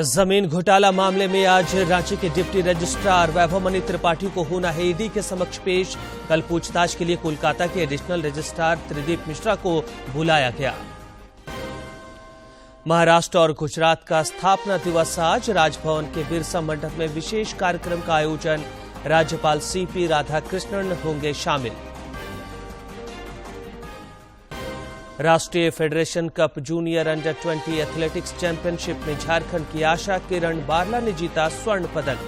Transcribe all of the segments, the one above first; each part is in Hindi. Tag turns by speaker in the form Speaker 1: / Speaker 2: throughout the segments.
Speaker 1: जमीन घोटाला मामले में आज रांची के डिप्टी रजिस्ट्रार वैभवमणि त्रिपाठी को होना है ईडी के समक्ष पेश। कल पूछताछ के लिए कोलकाता के एडिशनल रजिस्ट्रार त्रिदीप मिश्रा को बुलाया गया। महाराष्ट्र और गुजरात का स्थापना दिवस आज राजभवन के बिरसा मंडप में विशेष कार्यक्रम का आयोजन। राज्यपाल सीपी राधाकृष्णन होंगे शामिल। राष्ट्रीय federation cup junior under 20 athletics championship में झारखंड की आशा किरण बारला ने जीता स्वर्ण पदक।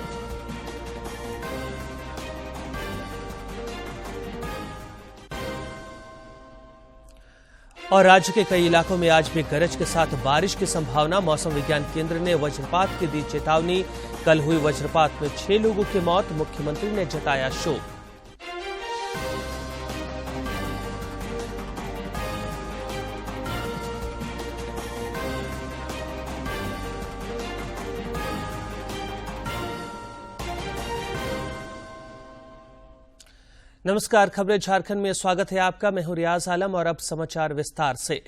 Speaker 1: और राज्य के कई इलाकों में आज भी गरज के साथ बारिश की संभावना। मौसम विज्ञान केंद्र ने वज्रपात की दी चेतावनी। कल हुई वज्रपात में 6 लोगों की मौत। मुख्यमंत्री ने जताया शोक। नमस्कार, खबरें झारखंड में स्वागत है आपका। मैं हूं रियाज आलम और अब समाचार विस्तार से।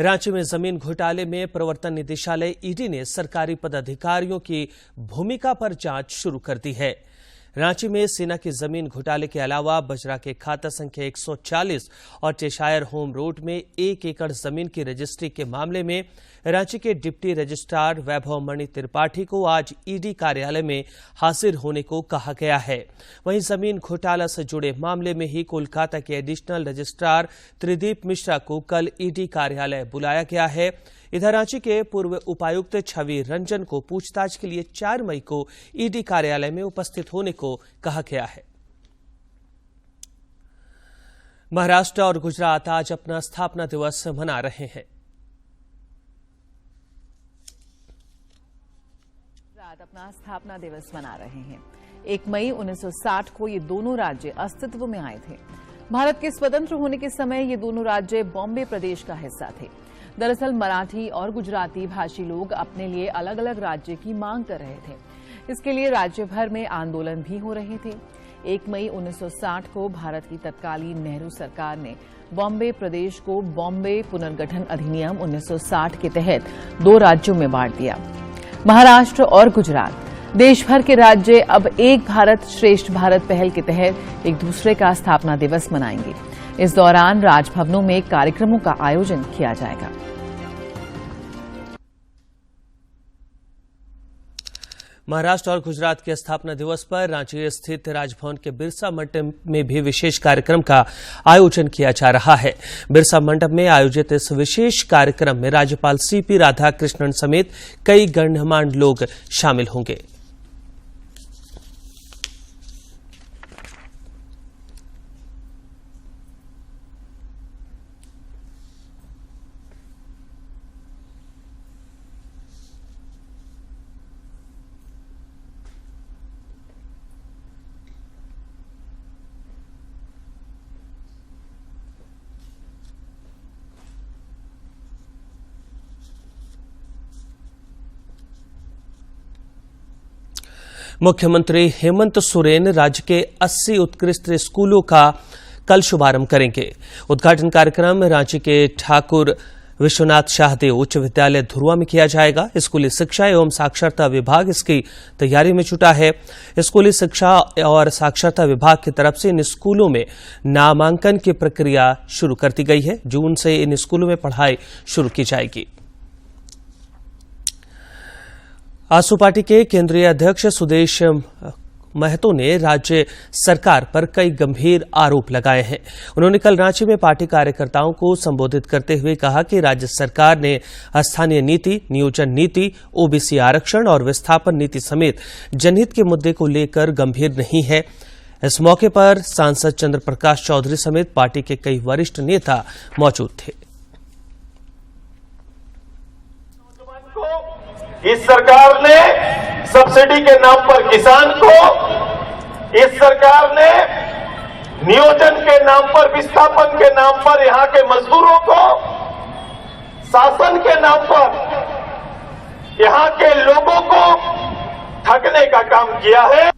Speaker 1: रांची में जमीन घोटाले में प्रवर्तन निदेशालय ईडी ने सरकारी पदाधिकारियों की भूमिका पर जांच शुरू कर दी है। रांची में सेना की जमीन घोटाले के अलावा बजरा के खाता संख्या 140 और टेशायर होम रोड में 1 एकड़ जमीन की रजिस्ट्री के मामले में रांची के डिप्टी रजिस्ट्रार वैभवमणि त्रिपाठी को आज ईडी कार्यालय में हाजिर होने को कहा गया है। वहीं जमीन घोटाला से जुड़े मामले में ही कोलकाता के एडिशनल रजिस्ट्रार त्रिदीप मिश्रा को कल ईडी कार्यालय बुलाया गया है। इधर रांची के पूर्व उपायुक्त छवि रंजन को पूछताछ के लिए 4 मई को ईडी कार्यालय में उपस्थित होने को कहा गया है। महाराष्ट्र और गुजरात आज अपना स्थापना दिवस मना रहे हैं।
Speaker 2: अपना स्थापना दिवस मना रहे हैं। 1 मई 1960 को ये दोनों राज्य अस्तित्व में आए थे। भारत के स्वतंत्र होने के समय ये दोनों राज्य बॉम्बे प्रदेश का हिस्सा थे। दरअसल मराठी और गुजराती भाषी लोग अपने लिए अलग अलग राज्य की मांग कर रहे थे। इसके लिए राज्य भर में आंदोलन भी हो रहे थे। 1 मई 1960 को भारत की तत्कालीन नेहरू सरकार ने बॉम्बे प्रदेश को बॉम्बे पुनर्गठन अधिनियम 1960 के तहत 2 राज्यों में बांट दिया। महाराष्ट्र और गुजरात देश भर के राज्य अब एक भारत श्रेष्ठ भारत पहल के तहत एक दूसरे का स्थापना दिवस मनाएंगे। इस दौरान राजभवनों में कार्यक्रमों का आयोजन किया जाएगा।
Speaker 1: महाराष्ट्र और गुजरात के स्थापना दिवस पर रांची स्थित राजभवन के बिरसा मंडप में भी विशेष कार्यक्रम का आयोजन किया जा रहा है। बिरसा मंडप में आयोजित इस विशेष कार्यक्रम में राज्यपाल सीपी राधाकृष्णन समेत कई गणमान्य लोग शामिल होंगे। मुख्यमंत्री हेमंत सोरेन राज्य के 80 उत्कृष्ट स्कूलों का कल शुभारंभ करेंगे। उद्घाटन कार्यक्रम रांची के ठाकुर विश्वनाथ शाहदेव उच्च विद्यालय धुरुआ में किया जाएगा। स्कूली शिक्षा एवं साक्षरता विभाग इसकी तैयारी में जुटा है। स्कूली शिक्षा और साक्षरता विभाग की तरफ से इन स्कूलों में नामांकन की प्रक्रिया शुरू कर दी गई है। जून से इन स्कूलों में पढ़ाई शुरू की जाएगी। आसू पार्टी के केंद्रीय अध्यक्ष सुदेश महतो ने राज्य सरकार पर कई गंभीर आरोप लगाए हैं। उन्होंने कल रांची में पार्टी कार्यकर्ताओं को संबोधित करते हुए कहा कि राज्य सरकार ने स्थानीय नीति, नियोजन नीति, ओबीसी आरक्षण और विस्थापन नीति समेत जनहित के मुद्दे को लेकर गंभीर नहीं है। इस मौके पर सांसद चंद्र प्रकाश चौधरी समेत पार्टी के कई वरिष्ठ नेता मौजूद थे।
Speaker 3: इस सरकार ने सब्सिडी के नाम पर किसान को, इस सरकार ने नियोजन के नाम पर, विस्थापन के नाम पर यहां के मजदूरों को, शासन के नाम पर यहां के लोगों को ठगने का काम किया है।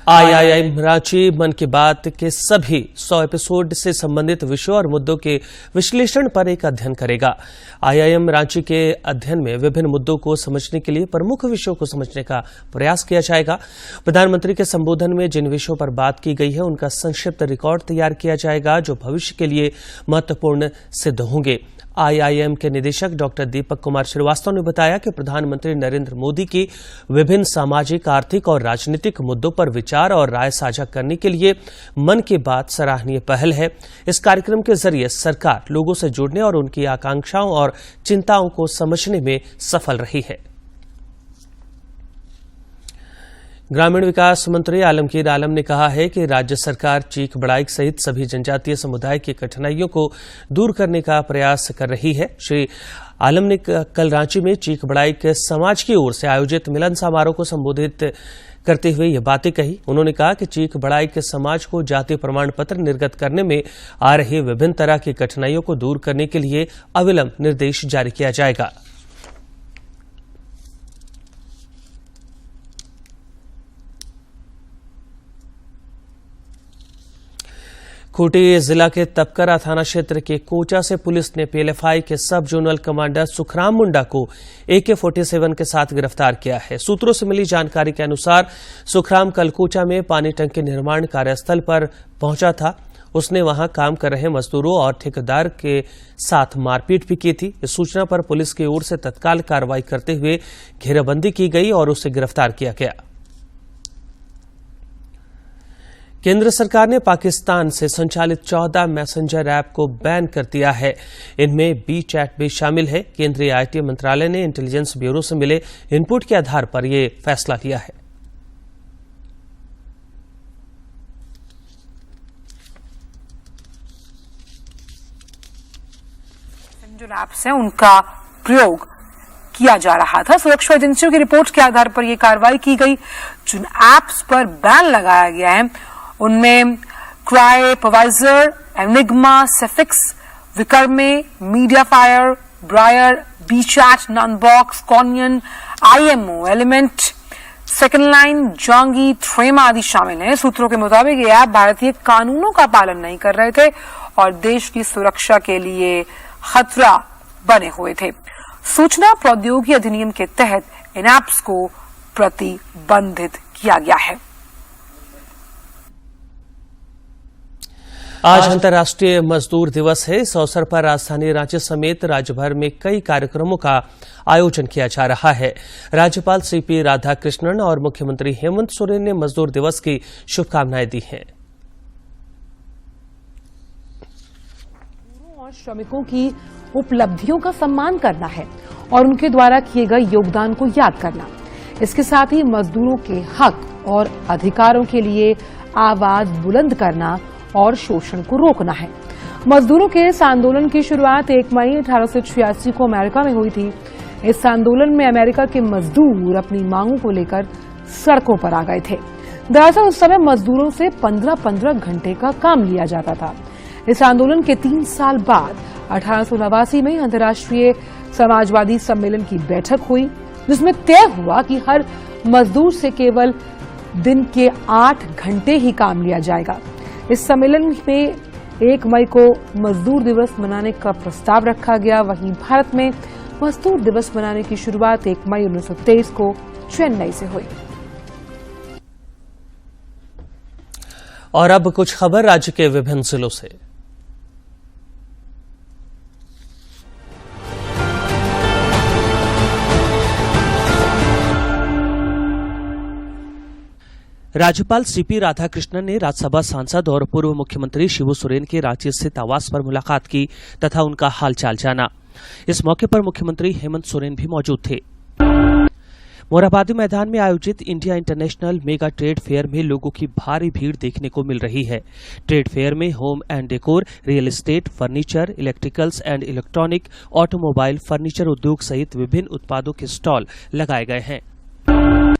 Speaker 1: आईआईएम रांची मन की बात के सभी 100 एपिसोड से संबंधित विषयों और मुद्दों के विश्लेषण पर एक अध्ययन करेगा। आईआईएम रांची के अध्ययन में विभिन्न मुद्दों को समझने के लिए प्रमुख विषयों को समझने का प्रयास किया जाएगा। प्रधानमंत्री के संबोधन में जिन विषयों पर बात की गई है उनका संक्षिप्त रिकॉर्ड तैयार किया जाएगा जो भविष्य के लिए महत्वपूर्ण सिद्ध होंगे। आईआईएम के निदेशक डॉक्टर दीपक कुमार श्रीवास्तव ने बताया कि प्रधानमंत्री नरेंद्र मोदी की विभिन्न सामाजिक, आर्थिक और राजनीतिक मुद्दों पर विचार और राय साझा करने के लिए मन की बात सराहनीय पहल है। इस कार्यक्रम के जरिए सरकार लोगों से जुड़ने और उनकी आकांक्षाओं और चिंताओं को समझने में सफल रही है। ग्रामीण विकास मंत्री आलमगीर आलम ने कहा है कि राज्य सरकार चीख बड़ाइक सहित सभी जनजातीय समुदाय की कठिनाइयों को दूर करने का प्रयास कर रही है। श्री आलम ने कल रांची में चीख बड़ाइक समाज की ओर से आयोजित मिलन समारोह को संबोधित करते हुए ये बातें कही। उन्होंने कहा कि चीख बड़ाइक समाज को जाति प्रमाण पत्र निर्गत करने में आ रही विभिन्न तरह की कठिनाइयों को दूर करने के लिए अविलंब निर्देश जारी किया जाएगा। खूंटी जिला के तपकरा थाना क्षेत्र के कोचा से पुलिस ने पीएलएफआई के सब जोनल कमांडर सुखराम मुंडा को AK-47 के साथ गिरफ्तार किया है। सूत्रों से मिली जानकारी के अनुसार सुखराम कल कोचा में पानी टंकी निर्माण कार्यस्थल पर पहुंचा था। उसने वहां काम कर रहे मजदूरों और ठेकेदार के साथ मारपीट भी की थी। इस सूचना पर पुलिस की ओर से तत्काल कार्रवाई करते हुए घेराबंदी की गई और उसे गिरफ्तार किया गया। केंद्र सरकार ने पाकिस्तान से संचालित 14 मैसेंजर ऐप को बैन कर दिया है। इनमें बी चैट भी शामिल है। केंद्रीय आईटी मंत्रालय ने इंटेलिजेंस ब्यूरो से मिले इनपुट के आधार पर यह फैसला लिया है।
Speaker 4: मैसेंजर ऐप्स हैं उनका प्रयोग किया जा रहा था। सुरक्षा एजेंसियों की रिपोर्ट के आधार पर यह कार्रवाई की गई। जिन ऐप्स पर बैन लगाया गया है उनमें Crypviser, Enigma, Safeswiss, Wickrme, Mediafire, Briar, B Chat, Nandbox, Conion, IMO, Element, Second Line, Zangi, Threema आदि शामिल हैं। सूत्रों के मुताबिक ये ऐप भारतीय कानूनों का पालन नहीं कर रहे थे और देश की सुरक्षा के लिए खतरा बने हुए थे। सूचना प्रौद्योगिकी अधिनियम के तहत इन ऐप्स को प्रतिबंधित किया गया है।
Speaker 1: आज अंतर्राष्ट्रीय मजदूर दिवस है। इस अवसर पर राजधानी रांची समेत राज्य भर में कई कार्यक्रमों का आयोजन किया जा रहा है। राज्यपाल CP राधाकृष्णन और मुख्यमंत्री हेमंत सोरेन ने मजदूर दिवस की शुभकामनाएं दी हैं।
Speaker 5: और श्रमिकों की उपलब्धियों का सम्मान करना है और उनके द्वारा किए गए योगदान को याद करना। इसके साथ ही मजदूरों के हक और अधिकारों के लिए आवाज बुलंद करना और शोषण को रोकना है। मजदूरों के इस आंदोलन की शुरुआत 1 मई 1886 को अमेरिका में हुई थी। इस आंदोलन में अमेरिका के मजदूर अपनी मांगों को लेकर सड़कों पर आ गए थे। दरअसल उस समय मजदूरों से 15-15 घंटे का काम लिया जाता था। इस आंदोलन के 3 साल बाद 1889 में अंतर्राष्ट्रीय समाजवादी सम्मेलन की बैठक हुई जिसमें तय हुआ कि हर मजदूर से केवल दिन के 8 घंटे ही काम लिया जाएगा। इस सम्मेलन में 1 मई को मजदूर दिवस मनाने का प्रस्ताव रखा गया। वहीं भारत में मजदूर दिवस मनाने की शुरुआत 1 मई 1923 को चेन्नई से हुई।
Speaker 1: और अब कुछ खबर राज्य के विभिन्न जिलों से। राज्यपाल CP राधाकृष्णन ने राज्यसभा सांसद और पूर्व मुख्यमंत्री शिबू सोरेन के रांची स्थित आवास पर मुलाकात की तथा उनका हालचाल जाना। इस मौके पर मुख्यमंत्री हेमंत सोरेन भी मौजूद थे। मोरहाबादी मैदान में आयोजित India international mega trade fair में लोगों की भारी भीड़ देखने को मिल रही है। ट्रेड फेयर में home and decor, real estate, furniture, electricals and electronic, automobile, furniture उद्योग सहित विभिन्न उत्पादों के स्टॉल लगाए गए हैं।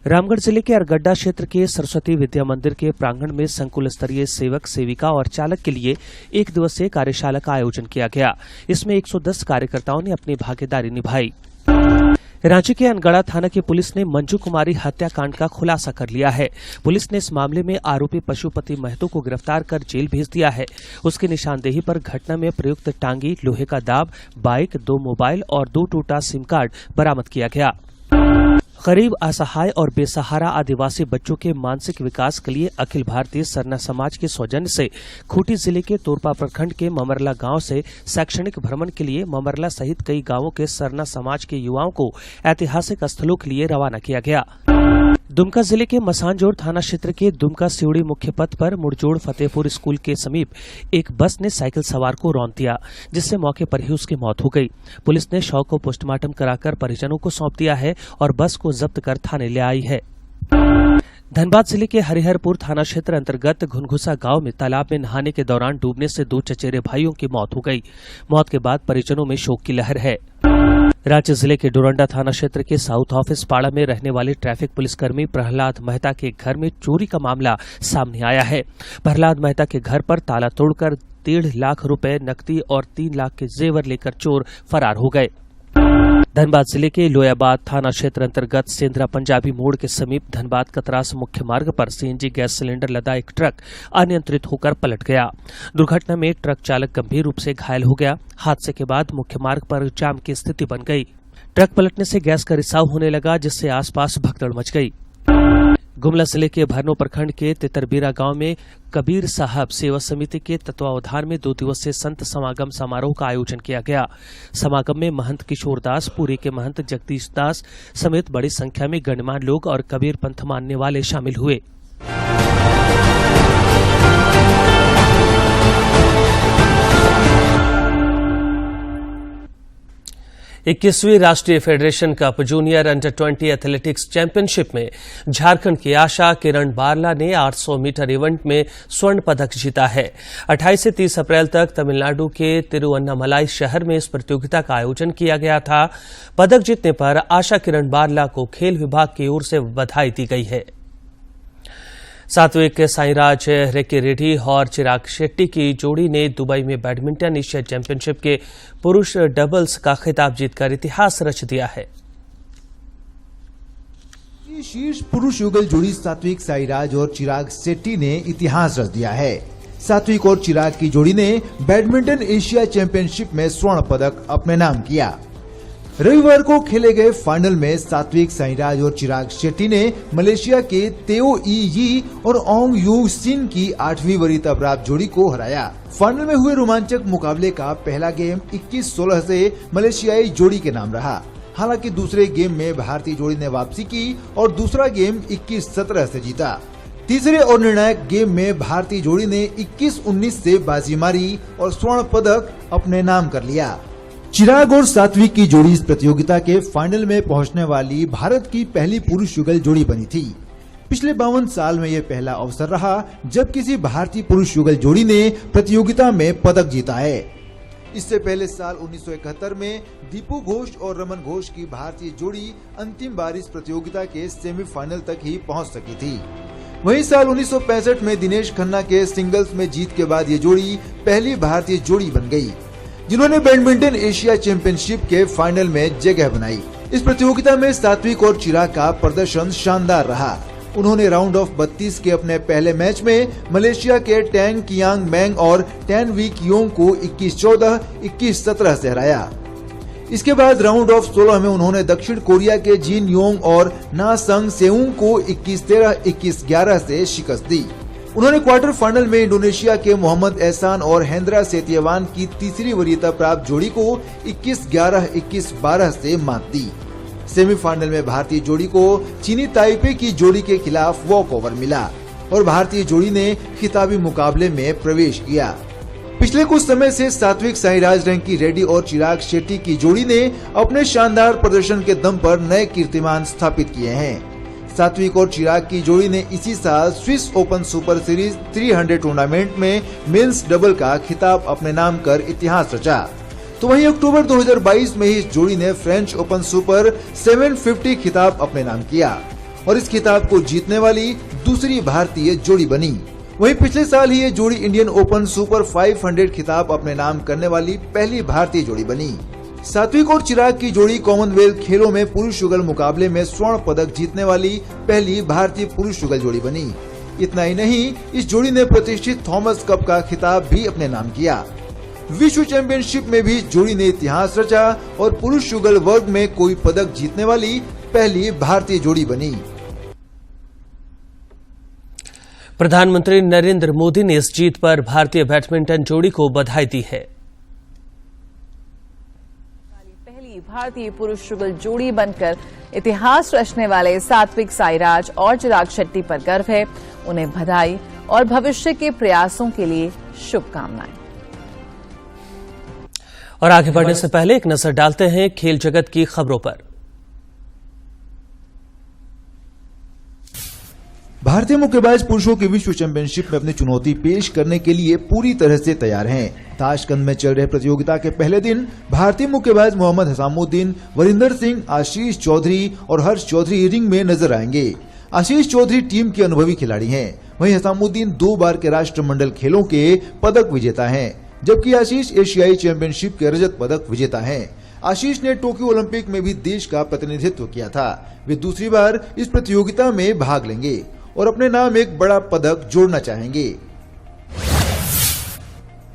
Speaker 1: रामगढ़ जिले के अरगड्डा क्षेत्र के सरस्वती विद्या मंदिर के प्रांगण में संकुल स्तरीय सेवक, सेविका और चालक के लिए 1 दिवसीय कार्यशाला का आयोजन किया गया। इसमें 110 कार्यकर्ताओं ने अपनी भागीदारी निभाई। रांची के अनगढ़ा थाना की पुलिस ने मंजू कुमारी हत्याकांड का खुलासा कर लिया है। पुलिस ने इस मामले में आरोपी पशुपति महतो को गिरफ्तार कर जेल भेज दिया है। उसकी निशानदेही पर घटना में प्रयुक्त टांगी, लोहे का दाव, बाइक, 2 मोबाइल और 2 टूटा सिम कार्ड बरामद किया गया। गरीब, असहाय और बेसहारा आदिवासी बच्चों के मानसिक विकास के लिए अखिल भारतीय सरना समाज के सौजन्य से खूंटी जिले के तोरपा प्रखंड के ममरला गांव से शैक्षणिक भ्रमण के लिए ममरला सहित कई गांवों के सरना समाज के युवाओं को ऐतिहासिक स्थलों के लिए रवाना किया गया। दुमका जिले के मसानजोड़ थाना क्षेत्र के दुमका सिवड़ी मुख्य पथ पर मुड़जोड़ फतेहपुर स्कूल के समीप एक बस ने साइकिल सवार को रौंद दिया, जिससे मौके पर ही उसकी मौत हो गई। पुलिस ने शव को पोस्टमार्टम कराकर परिजनों को सौंप दिया है और बस को जब्त कर थाने ले आई है। धनबाद जिले के हरिहरपुर थाना क्षेत्र अंतर्गत घुनघुसा गांव में तालाब में नहाने के दौरान डूबने से 2 चचेरे भाइयों की मौत हो गई। मौत के बाद परिजनों में शोक की लहर है। रांची जिले के डोरंडा थाना क्षेत्र के साउथ ऑफिस पाड़ा में रहने वाले ट्रैफिक पुलिसकर्मी प्रहलाद मेहता के घर में चोरी का मामला सामने आया है। प्रहलाद मेहता के घर पर ताला तोड़कर 1.5 लाख रुपए नकदी और 3 लाख के जेवर लेकर चोर फरार हो गए। धनबाद जिले के लोयाबाद थाना क्षेत्र अंतर्गत सेंद्रा पंजाबी मोड़ के समीप धनबाद कतरास मुख्य मार्ग पर सीएनजी गैस सिलेंडर लदा एक ट्रक अनियंत्रित होकर पलट गया। दुर्घटना में ट्रक चालक गंभीर रूप से घायल हो गया। हादसे के बाद मुख्य मार्ग पर जाम की स्थिति बन गई। ट्रक पलटने से गैस का रिसाव होने लगा, जिससे आसपास भगदड़ मच गई। गुमला जिले के भरनो प्रखंड के तितरबीरा गांव में कबीर साहब सेवा समिति के तत्वावधान में 2 दिवसीय संत समागम समारोह का आयोजन किया गया। समागम में महंत किशोर दास, पुरी के महंत जगदीश दास समेत बड़ी संख्या में गणमान्य लोग और कबीर पंथ मानने वाले शामिल हुए। 21वीं राष्ट्रीय federation cup junior under 20 athletics championship में झारखंड की आशा किरण बारला ने 800 मीटर इवेंट में स्वर्ण पदक जीता है। 28 से 30 अप्रैल तक तमिलनाडु के तिरुवन्नामलाई शहर में इस प्रतियोगिता का आयोजन किया गया था। पदक जीतने पर आशा किरण बारला को खेल विभाग की ओर से बधाई दी गई है। सात्विक साईराज रेक्की रेड्डी और चिराग शेट्टी की जोड़ी ने दुबई में बैडमिंटन एशिया चैंपियनशिप के पुरुष डबल्स का खिताब जीतकर इतिहास रच दिया है।
Speaker 6: शीर्ष पुरुष युगल जोड़ी सात्विक साईराज और चिराग शेट्टी ने इतिहास रच दिया है। सात्विक और चिराग की जोड़ी ने बैडमिंटन एशिया चैंपियनशिप में स्वर्ण पदक अपने नाम किया। रविवार को खेले गए फाइनल में सात्विक साईराज और चिराग शेट्टी ने मलेशिया के तेओ ई यी और ओंग यू सिन की 8वीं वरीयता प्राप्त जोड़ी को हराया। फाइनल में हुए रोमांचक मुकाबले का पहला गेम 21-16 से मलेशियाई जोड़ी के नाम रहा। हालांकि दूसरे गेम में भारतीय जोड़ी ने वापसी की और दूसरा गेम 21-17 से जीता। तीसरे और निर्णायक गेम में भारतीय जोड़ी ने 21-19 से बाजी मारी और स्वर्ण पदक अपने नाम कर लिया। चिराग और सात्विक की जोड़ी इस प्रतियोगिता के फाइनल में पहुंचने वाली भारत की पहली पुरुष युगल जोड़ी बनी थी। पिछले 52 साल में यह पहला अवसर रहा जब किसी भारतीय पुरुष युगल जोड़ी ने प्रतियोगिता में पदक जीता है। इससे पहले साल 1971 में दीपू घोष और रमन घोष की भारतीय जोड़ी अंतिम बार इस प्रतियोगिता के सेमीफाइनल तक ही पहुंच सकी थी। वहीं साल 1965 में दिनेश खन्ना के सिंगल्स में जीत के बाद ये जोड़ी पहली भारतीय जोड़ी बन गई जिन्होंने बैडमिंटन एशिया चैंपियनशिप के फाइनल में जगह बनाई। इस प्रतियोगिता में सात्विक और चिराग का प्रदर्शन शानदार रहा। उन्होंने राउंड ऑफ 32 के अपने पहले मैच में मलेशिया के टैन कियांग मैंग और टैन वी कियोंग को 21-14, 21-17 से हराया। इसके बाद राउंड ऑफ 16 में उन्होंने दक्षिण कोरिया के जिन योंग और ना संग सेउंग को 21-13, 21-11 से शिकस्त दी। उन्होंने क्वार्टर फाइनल में इंडोनेशिया के मोहम्मद एहसान और हेंद्रा सेतियावान की तीसरी वरीयता प्राप्त जोड़ी को 21-11, 21-12 से मात दी। सेमीफाइनल में भारतीय जोड़ी को चीनी ताइपे की जोड़ी के खिलाफ वॉक ओवर मिला और भारतीय जोड़ी ने खिताबी मुकाबले में प्रवेश किया। पिछले कुछ समय से सात्विक साईराज रेड्डी रेड्डी और चिराग शेट्टी की जोड़ी ने अपने शानदार प्रदर्शन के दम पर नए कीर्तिमान स्थापित किए हैं। सात्विक और चिराग की जोड़ी ने इसी साल Swiss open super series 300 tournament में मेंस डबल का खिताब अपने नाम कर इतिहास रचा। तो वहीं अक्टूबर 2022 में इस जोड़ी ने फ्रेंच ओपन सुपर 750 खिताब अपने नाम किया और इस खिताब को जीतने वाली दूसरी भारतीय जोड़ी बनी। वहीं पिछले साल ही ये जोड़ी इंडियन ओपन सुपर 500 खिताब अपने नाम करने वाली पहली भारतीय जोड़ी बनी। सात्विक और चिराग की जोड़ी कॉमनवेल्थ खेलों में पुरुष युगल मुकाबले में स्वर्ण पदक जीतने वाली पहली भारतीय पुरुष युगल जोड़ी बनी। इतना ही नहीं, इस जोड़ी ने प्रतिष्ठित थॉमस कप का खिताब भी अपने नाम किया। विश्व चैंपियनशिप में भी जोड़ी ने इतिहास रचा और पुरुष युगल वर्ग में कोई पदक जीतने वाली पहली भारतीय जोड़ी बनी।
Speaker 1: प्रधानमंत्री नरेंद्र मोदी ने इस जीत पर भारतीय बैडमिंटन जोड़ी को बधाई दी है।
Speaker 2: पहली भारतीय पुरुष युगल जोड़ी बनकर इतिहास रचने वाले सात्विक साईराज और चिराग शेट्टी पर गर्व है। उन्हें बधाई और भविष्य के प्रयासों के लिए शुभकामनाएं।
Speaker 1: और आगे बढ़ने से पहले एक नजर डालते हैं खेल जगत की खबरों पर।
Speaker 6: भारतीय मुक्केबाज पुरुषों की विश्व चैंपियनशिप में अपनी चुनौती पेश करने के लिए पूरी तरह से तैयार हैं। ताशकंद में चल रहे प्रतियोगिता के पहले दिन भारतीय मुक्केबाज मोहम्मद हसामुद्दीन, वरिंदर सिंह, आशीष चौधरी और हर्ष चौधरी रिंग में नजर आएंगे। आशीष चौधरी टीम के अनुभवी खिलाड़ी हैं, वहीं हसामुद्दीन 2 बार के राष्ट्रमंडल खेलों के पदक विजेता हैं, जबकि आशीष एशियाई चैंपियनशिप के रजत पदक विजेता हैं। आशीष ने टोक्यो ओलंपिक में भी देश का प्रतिनिधित्व किया था। वे दूसरी बार इस प्रतियोगिता में भाग लेंगे और अपने नाम एक बड़ा पदक जोड़ना चाहेंगे।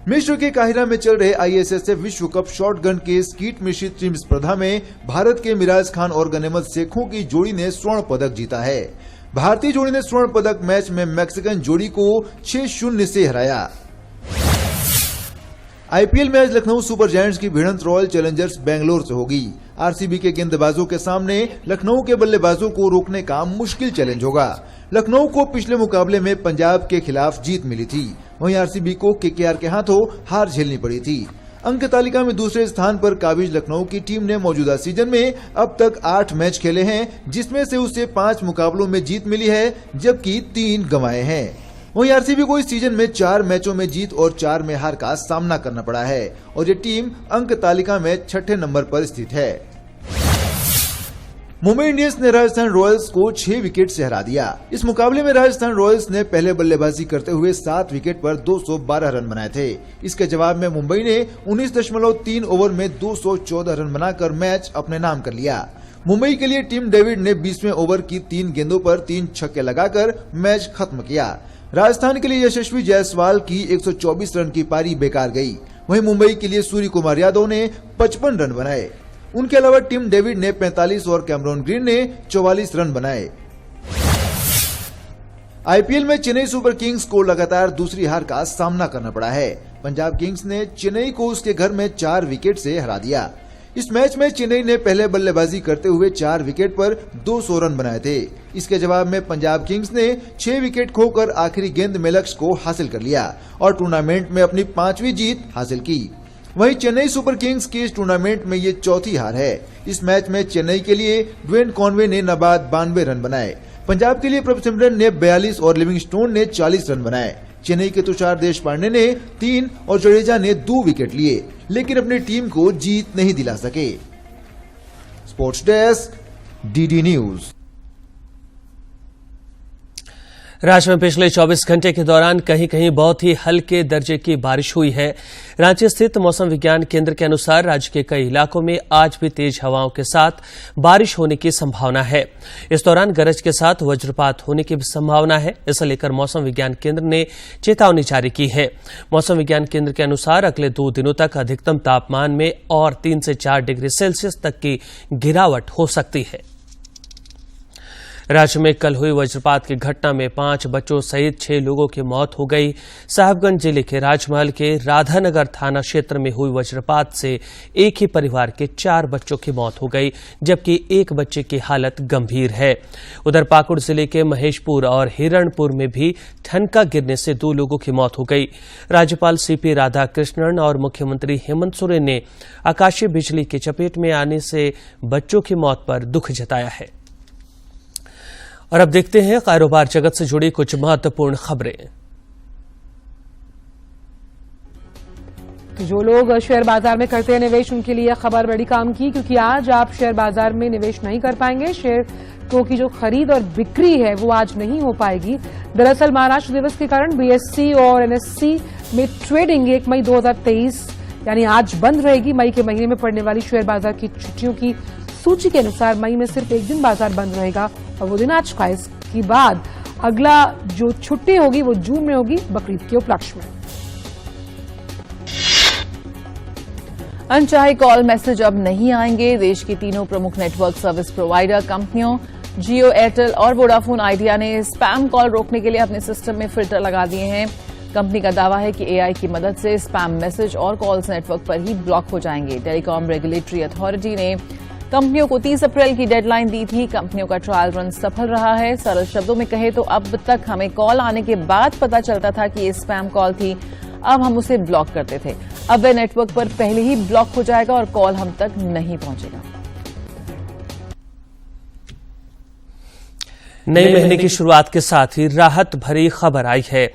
Speaker 6: मिस्र के काहिरा में चल रहे ISSF विश्व कप शॉटगन के स्कीट मिश्रित टीम स्पर्धा में भारत के मिराज खान और गनेमत शेखों की जोड़ी ने स्वर्ण पदक जीता है। भारतीय जोड़ी ने स्वर्ण पदक मैच में मैक्सिकन जोड़ी को 6-0 से हराया। IPL match Lucknow super giants की भिड़ंत रॉयल चैलेंजर्स बेंगलोर से होगी। RCB के गेंदबाजों के सामने लखनऊ के बल्लेबाजों को रोकने का मुश्किल चैलेंज होगा। लखनऊ को पिछले मुकाबले में पंजाब के खिलाफ जीत मिली थी, वहीं RCB को KKR के हाथों हार झेलनी पड़ी थी। अंक तालिका में दूसरे स्थान पर काबिज लखनऊ की टीम ने मौजूदा सीजन में अब तक 8 मैच खेले हैं, जिसमें से उसे 5 मुकाबलों में जीत मिली है, जबकि 3 गंवाए हैं। वहीं RCB को इस सीजन में 4 मैचों में जीत और 4 में हार का सामना करना पड़ा है और ये टीम अंक तालिका में 6ठे नंबर पर स्थित है। मुंबई इंडियंस ने राजस्थान रॉयल्स को 6 विकेट से हरा दिया। इस मुकाबले में राजस्थान रॉयल्स ने पहले बल्लेबाजी करते हुए 7 विकेट पर 212 रन बनाए थे। इसके जवाब में मुंबई ने 19.3 ओवर में 214 रन बनाकर मैच अपने नाम कर लिया। मुंबई के लिए टिम डेविड ने 20वें ओवर की 3 गेंदों पर 3 छक्के लगाकर मैच खत्म किया। राजस्थान के लिए यशस्वी जायसवाल की 124 रन की पारी बेकार गई। वहीं मुंबई के लिए सूर्य कुमार यादव ने 55 रन बनाए। उनके अलावा टिम डेविड ने 45 और कैमरॉन ग्रीन ने 44 रन बनाए। IPL में चेन्नई सुपर किंग्स को लगातार दूसरी हार का सामना करना पड़ा है। पंजाब किंग्स ने चेन्नई को उसके घर में 4 विकेट से हरा दिया। इस मैच में चेन्नई ने पहले बल्लेबाजी करते हुए 4 विकेट पर 200 रन बनाए थे। इसके जवाब में पंजाब किंग्स ने 6 विकेट खोकर आखिरी गेंद में लक्ष्य को हासिल कर लिया और टूर्नामेंट में अपनी 5वीं जीत हासिल की। वहीं चेन्नई सुपर किंग्स की इस टूर्नामेंट में ये 4थी हार है। इस मैच में चेन्नई के लिए ड्वेन कॉनवे ने नाबाद 92 रन बनाए। पंजाब के लिए प्रभसिमरन ने 42 और लिविंगस्टोन ने 40 रन बनाए। चेन्नई के तुषार देशपांडे ने 3 और जडेजा ने 2 विकेट लिए, लेकिन अपनी टीम को जीत नहीं दिला सके। Sports desk, DD news.
Speaker 1: राज्य में पिछले 24 घंटे के दौरान कहीं कहीं बहुत ही हल्के दर्जे की बारिश हुई है। रांची स्थित मौसम विज्ञान केंद्र के अनुसार राज्य के कई इलाकों में आज भी तेज हवाओं के साथ बारिश होने की संभावना है। इस दौरान गरज के साथ वज्रपात होने की भी संभावना है। इसे लेकर मौसम विज्ञान केंद्र ने चेतावनी जारी की है। मौसम विज्ञान केंद्र के अनुसार अगले 2 दिनों तक अधिकतम तापमान में और 3 से 4 डिग्री सेल्सियस तक की गिरावट हो सकती है। राज्य में कल हुई वज्रपात की घटना में 5 बच्चों सहित 6 लोगों की मौत हो गई। साहिबगंज जिले के राजमहल के राधानगर थाना क्षेत्र में हुई वज्रपात से एक ही परिवार के 4 बच्चों की मौत हो गई, जबकि एक बच्चे की हालत गंभीर है। उधर पाकुड़ जिले के महेशपुर और हिरणपुर में भी ठनका गिरने से 2 लोगों की मौत हो गई। राज्यपाल CP राधाकृष्णन और मुख्यमंत्री हेमंत सोरेन ने आकाशीय बिजली की चपेट में आने से बच्चों की मौत पर दुख जताया है। और अब देखते हैं कारोबार जगत से जुड़ी कुछ महत्वपूर्ण खबरें।
Speaker 5: तो जो लोग शेयर बाजार में करते हैं निवेश, उनके लिए खबर बड़ी काम की, क्योंकि आज आप शेयर बाजार में निवेश नहीं कर पाएंगे। शेयरों की जो खरीद और बिक्री है वो आज नहीं हो पाएगी। दरअसल महाराष्ट्र दिवस के कारण BSE और NSE में ट्रेडिंग 1 मई 2023 यानी आज बंद रहेगी। मई के महीने में पड़ने वाली शेयर बाजार की छुट्टियों की सूची के अनुसार मई में सिर्फ एक दिन बाजार बंद रहेगा और वो दिन आज का। इसके बाद अगला जो छुट्टी होगी वो जून में होगी, बकरीद के उपलक्ष्य में।
Speaker 2: अनचाहे कॉल मैसेज अब नहीं आएंगे। देश की तीनों प्रमुख नेटवर्क सर्विस प्रोवाइडर कंपनियों जियो, एयरटेल और वोडाफोन आइडिया ने स्पैम कॉल रोकने के लिए अपने सिस्टम में फिल्टर लगा दिए हैं। कंपनी का दावा है कि एआई की मदद से स्पैम मैसेज और कॉल्स नेटवर्क पर ही ब्लॉक हो जाएंगे। टेलीकॉम रेगुलेटरी अथॉरिटी ने कंपनियों को 30 अप्रैल की डेडलाइन दी थी। कंपनियों का ट्रायल रन सफल रहा है। सरल शब्दों में कहे तो अब तक हमें कॉल आने के बाद पता चलता था कि ये स्पैम कॉल थी, अब हम उसे ब्लॉक करते थे। अब वह नेटवर्क पर पहले ही ब्लॉक हो जाएगा और कॉल हम तक नहीं पहुंचेगा।
Speaker 1: नए महीने की शुरुआत के साथ ही राहत भरी खबर आई है।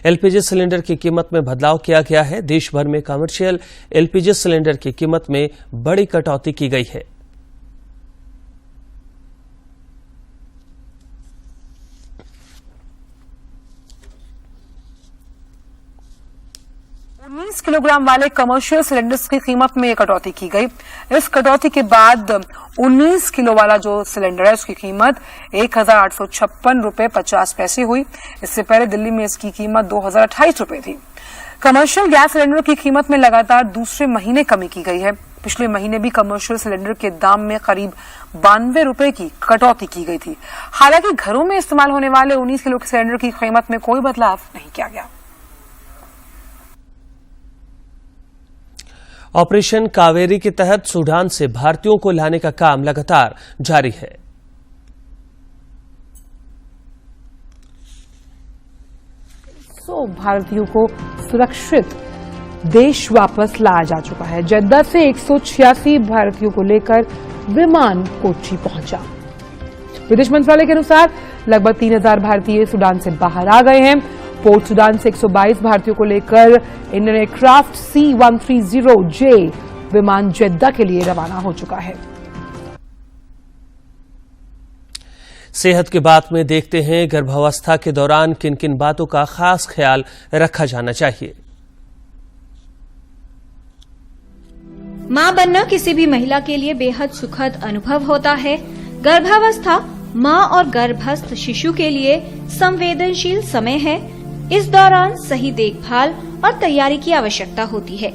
Speaker 1: एलपीजी सिलेंडर की कीमत में बदलाव किया गया है। देश भर में कमर्शियल एलपीजी सिलेंडर की कीमत में बड़ी कटौती की गई है।
Speaker 4: किलोग्राम वाले कमर्शियल सिलेंडर्स की कीमत में कटौती की गई। इस कटौती के बाद 19 किलो वाला जो सिलेंडर है उसकी कीमत 1,856 रुपए 50 पैसे हुई। इससे पहले दिल्ली में इसकी कीमत 2,028 रुपए थी। कमर्शियल गैस सिलेंडर की कीमत में लगातार दूसरे महीने कमी की गई है। पिछले महीने भी कमर्शियल सिलेंडर के दाम में करीब 92 रुपए की कटौती की गई थी। हालांकि घरों में इस्तेमाल होने वाले 19 किलो के सिलेंडर की कीमत में कोई बदलाव नहीं किया गया।
Speaker 1: ऑपरेशन कावेरी के तहत सूडान से भारतीयों को लाने का काम लगातार जारी है।
Speaker 5: भारतीयों को सुरक्षित देश वापस लाया जा चुका है। जद्दा से 186 भारतीयों को लेकर विमान कोच्चि पहुंचा। विदेश मंत्रालय के अनुसार लगभग 3,000 भारतीय सूडान से बाहर आ गए हैं। पोर्ट सूडान से 122 भारतीयों को लेकर इंडियन एयरक्राफ्ट C-130J विमान जद्दा के लिए रवाना हो चुका है।
Speaker 1: सेहत की बात में देखते हैं गर्भावस्था के दौरान किन किन बातों का खास ख्याल रखा जाना चाहिए।
Speaker 7: मां बनना किसी भी महिला के लिए बेहद सुखद अनुभव होता है। गर्भावस्था मां और गर्भस्थ शिशु के लिए संवेदनशील समय है। इस दौरान सही देखभाल और तैयारी की आवश्यकता होती है।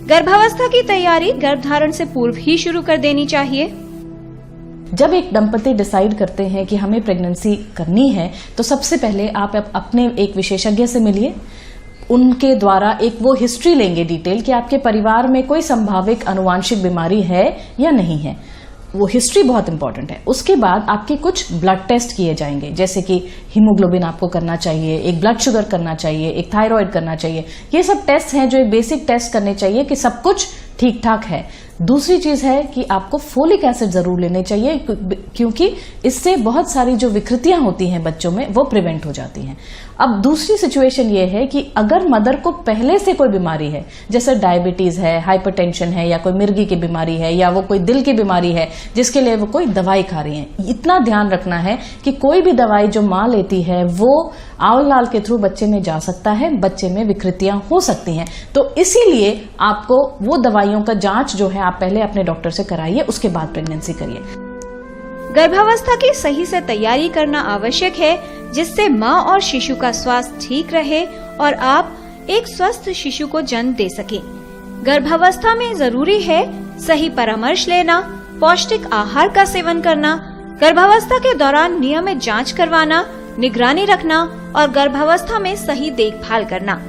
Speaker 7: गर्भावस्था की तैयारी गर्भधारण से पूर्व ही शुरू कर देनी चाहिए।
Speaker 8: जब एक दंपति डिसाइड करते हैं कि हमें प्रेगनेंसी करनी है तो सबसे पहले आप अपने एक विशेषज्ञ से मिलिए। उनके द्वारा एक वो हिस्ट्री लेंगे डिटेल कि आपके परिवार में कोई संभावित आनुवांशिक बीमारी है या नहीं है। वो हिस्ट्री बहुत इंपॉर्टेंट है। उसके बाद आपके कुछ ब्लड टेस्ट किए जाएंगे, जैसे कि हीमोग्लोबिन आपको करना चाहिए, एक ब्लड शुगर करना चाहिए, एक थायराइड करना चाहिए। ये सब टेस्ट हैं जो एक बेसिक टेस्ट करने चाहिए कि सब कुछ ठीक ठाक है। दूसरी चीज है कि आपको फोलिक एसिड जरूर लेने चाहिए, क्योंकि इससे बहुत सारी जो विकृतियां होती हैं बच्चों में वो प्रिवेंट हो जाती हैं। अब दूसरी सिचुएशन ये है कि अगर मदर को पहले से कोई बीमारी है, जैसे डायबिटीज है, हाइपरटेंशन है, या कोई मिर्गी की बीमारी है, या वो कोई दिल की बीमारी है जिसके लिए वो कोई दवाई खा रही है, इतना ध्यान रखना है कि कोई भी दवाई जो माँ लेती है वो आंवल लाल के थ्रू बच्चे में जा सकता है, बच्चे में विकृतियां हो सकती हैं। तो इसीलिए आपको वो दवाइयों का जांच जो है आप पहले अपने डॉक्टर से कराइए, उसके बाद प्रेगनेंसी करिए।
Speaker 7: गर्भावस्था की सही से तैयारी करना आवश्यक है, जिससे माँ और शिशु का स्वास्थ्य ठीक रहे और आप एक स्वस्थ शिशु को जन्म दे सकें। गर्भावस्था में जरूरी है सही परामर्श लेना, पौष्टिक आहार का सेवन करना, गर्भावस्था के दौरान नियमित जांच करवाना, निगरानी रखना और गर्भावस्था में सही देखभाल करना।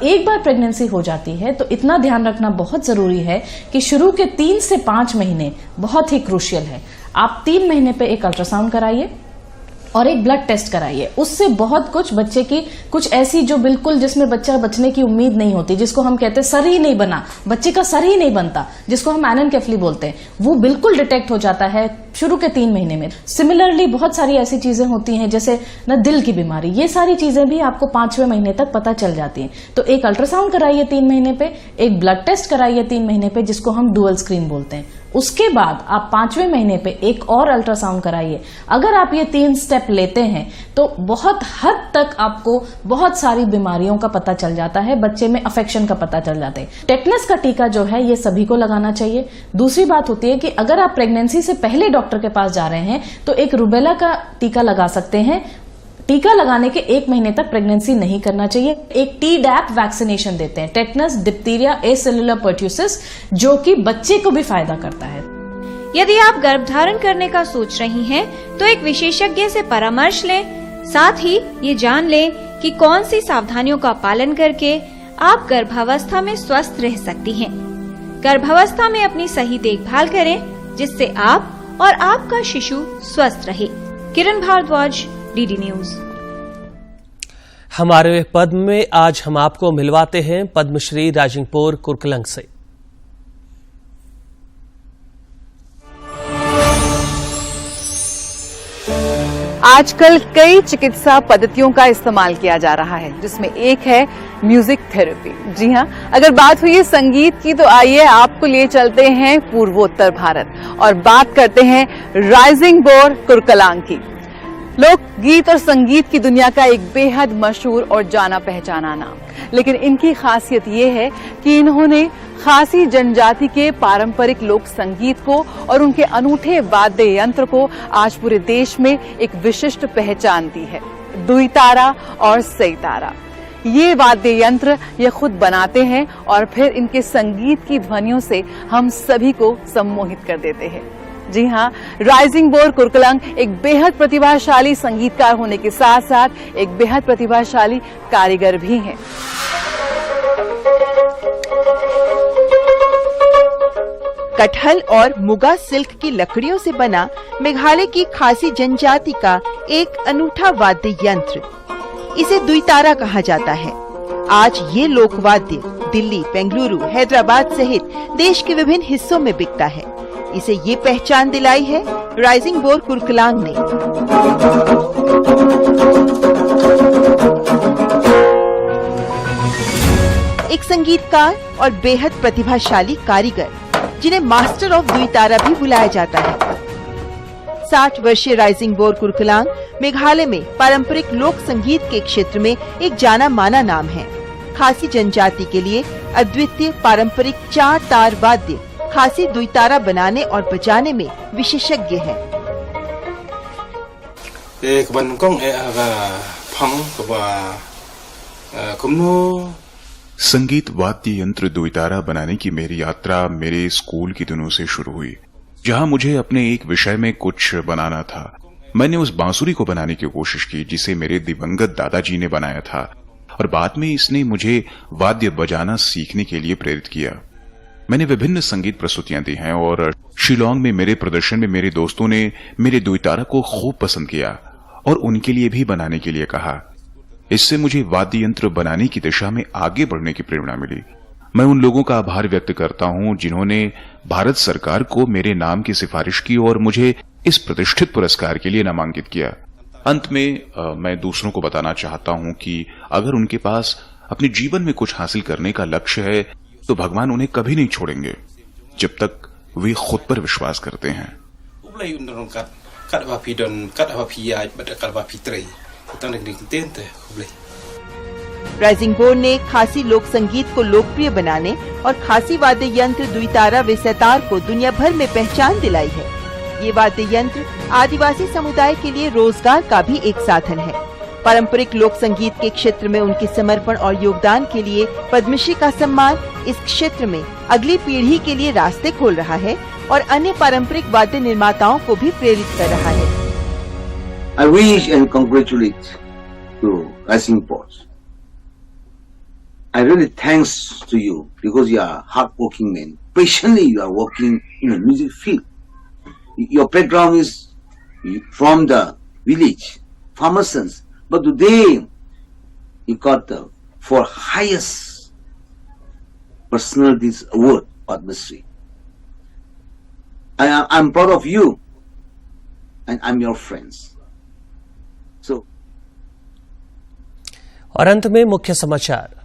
Speaker 8: एक बार प्रेगनेंसी हो जाती है तो इतना ध्यान रखना बहुत जरूरी है कि शुरू के 3 से 5 महीने बहुत ही क्रूशियल है। आप 3 महीने पे एक अल्ट्रासाउंड कराइए और एक ब्लड टेस्ट कराइए। उससे बहुत कुछ बच्चे की कुछ ऐसी जो बिल्कुल जिसमें बच्चा बचने की उम्मीद नहीं होती, जिसको हम कहते हैं सर ही नहीं बना, बच्चे का सर ही नहीं बनता, जिसको हम एनेनकेफली बोलते हैं, वो बिल्कुल डिटेक्ट हो जाता है शुरू के 3 महीने में। सिमिलरली बहुत सारी ऐसी चीजें होती हैं जैसे ना दिल की बीमारी, ये सारी चीजें भी आपको 5वें महीने तक पता चल जाती हैं। तो एक अल्ट्रासाउंड कराइए 3 महीने पे, एक ब्लड टेस्ट कराइए 3 महीने पे जिसको हम डुअल स्क्रीन बोलते हैं। उसके बाद आप 5वें महीने पे एक और अल्ट्रासाउंड कराइए। अगर आप ये 3 स्टेप लेते हैं तो बहुत हद तक आपको बहुत सारी बीमारियों का पता चल जाता है, बच्चे में अफेक्शन का पता चल जाता है। टेटनस का टीका जो है ये सभी को लगाना चाहिए। दूसरी बात होती है कि अगर आप प्रेगनेंसी से पहले डॉक्टर के पास जा रहे हैं तो एक रूबेला का टीका लगा सकते हैं। टीका लगाने के 1 महीने तक प्रेगनेंसी नहीं करना चाहिए। एक टीडैप वैक्सीनेशन देते हैं, टेटनस डिप्थीरिया एसेलुलर पर्ट्यूसिस, जो कि बच्चे को भी फायदा करता है।
Speaker 7: यदि आप गर्भधारण करने का सोच रही हैं, तो एक विशेषज्ञ से परामर्श लें। साथ ही ये जान लें कि कौन सी सावधानियों का पालन करके आप गर्भावस्था में स्वस्थ रह सकती हैं। गर्भावस्था में अपनी सही देखभाल करें जिससे आप और आपका शिशु स्वस्थ रहे। किरण भारद्वाज, डीडी न्यूज।
Speaker 1: हमारे पद्म में आज हम आपको मिलवाते हैं पद्मश्री राजिंगपुर कुरकलंग से।
Speaker 2: आजकल कई चिकित्सा पद्धतियों का इस्तेमाल किया जा रहा है, जिसमें एक है म्यूजिक थेरेपी। जी हाँ, अगर बात हुई है संगीत की, तो आइए आपको ले चलते हैं पूर्वोत्तर भारत और बात करते हैं राइजिंग बोर कुरकलांग की। लोक गीत और संगीत की दुनिया का एक बेहद मशहूर और जाना पहचाना नाम, लेकिन इनकी खासियत ये है कि इन्होंने खासी जनजाति के पारंपरिक लोक संगीत को और उनके अनूठे वाद्य यंत्र को आज पूरे देश में एक विशिष्ट पहचान दी है। दुईतारा और सईतारा, ये वाद्य यंत्र ये खुद बनाते हैं और फिर इनके संगीत की ध्वनियों से हम सभी को सम्मोहित कर देते हैं। जी हाँ, राइजिंग बोर कुरकलंग एक बेहद प्रतिभाशाली संगीतकार होने के साथ साथ एक बेहद प्रतिभाशाली कारीगर भी हैं।
Speaker 9: कटहल और मुगा सिल्क की लकड़ियों से बना मेघालय की खासी जनजाति का एक अनूठा वाद्य यंत्र, इसे दुईतारा कहा जाता है। आज ये लोकवाद्य दिल्ली, बेंगलुरु, हैदराबाद सहित देश के विभिन्न हिस्सों में बिकता है। इसे ये पहचान दिलाई है राइजिंग बोर कुरकलांग ने। एक संगीतकार और बेहद प्रतिभाशाली कारीगर जिन्हें मास्टर ऑफ दुईतारा भी बुलाया जाता है। 60 वर्षीय राइजिंग बोर कुरकलांग मेघालय में पारंपरिक लोक संगीत के क्षेत्र में एक जाना माना नाम है। खासी जनजाति के लिए अद्वितीय पारंपरिक 4 तार वाद्य खासी दुईतारा बनाने और बजाने में विशेषज्ञ है।
Speaker 10: संगीत वाद्य यंत्र दुईतारा बनाने की मेरी यात्रा मेरे स्कूल की दिनों से शुरू हुई, जहां मुझे अपने एक विषय में कुछ बनाना था। मैंने उस बांसुरी को बनाने की कोशिश की जिसे मेरे दिवंगत दादाजी ने बनाया था, और बाद में इसने मुझे वाद्य बजाना सीखने के लिए प्रेरित किया। मैंने विभिन्न संगीत प्रस्तुतियां दी हैं और शिलोंग में मेरे प्रदर्शन में मेरे दोस्तों ने मेरे दुईतारा को खूब पसंद किया और उनके लिए भी बनाने के लिए कहा। इससे मुझे वाद्य यंत्र बनाने की दिशा में आगे बढ़ने की प्रेरणा मिली। मैं उन लोगों का आभार व्यक्त करता हूं जिन्होंने भारत सरकार को मेरे नाम की सिफारिश की और मुझे इस प्रतिष्ठित पुरस्कार के लिए नामांकित किया। अंत में मैं दूसरों को बताना चाहता हूं कि अगर उनके पास अपने जीवन में कुछ हासिल करने का लक्ष्य है तो भगवान उन्हें कभी नहीं छोड़ेंगे जब तक वे खुद पर विश्वास करते हैं।
Speaker 9: राइजिंग बोर ने खासी लोक संगीत को लोकप्रिय बनाने और खासी वाद्य यंत्र दुईतारा व सैतार को दुनिया भर में पहचान दिलाई है। ये वाद्य यंत्र आदिवासी समुदाय के लिए रोजगार का भी एक साधन है। पारंपरिक लोक संगीत के क्षेत्र में उनके समर्पण और योगदान के लिए पद्मश्री का सम्मान इस क्षेत्र में अगली पीढ़ी के लिए रास्ते खोल रहा है और अन्य पारंपरिक वाद्य निर्माताओं को भी प्रेरित कर रहा है।
Speaker 11: I wish and congratulate to Rising Boss. I really thanks to you because you are hardworking men. Patiently you are working in the music field. Your background is from the village, farmer sons, but today you got the for highest personalities award, Padma Shri. I'm proud of you and I'm your friends. So
Speaker 1: और अंत में मुख्य समाचार।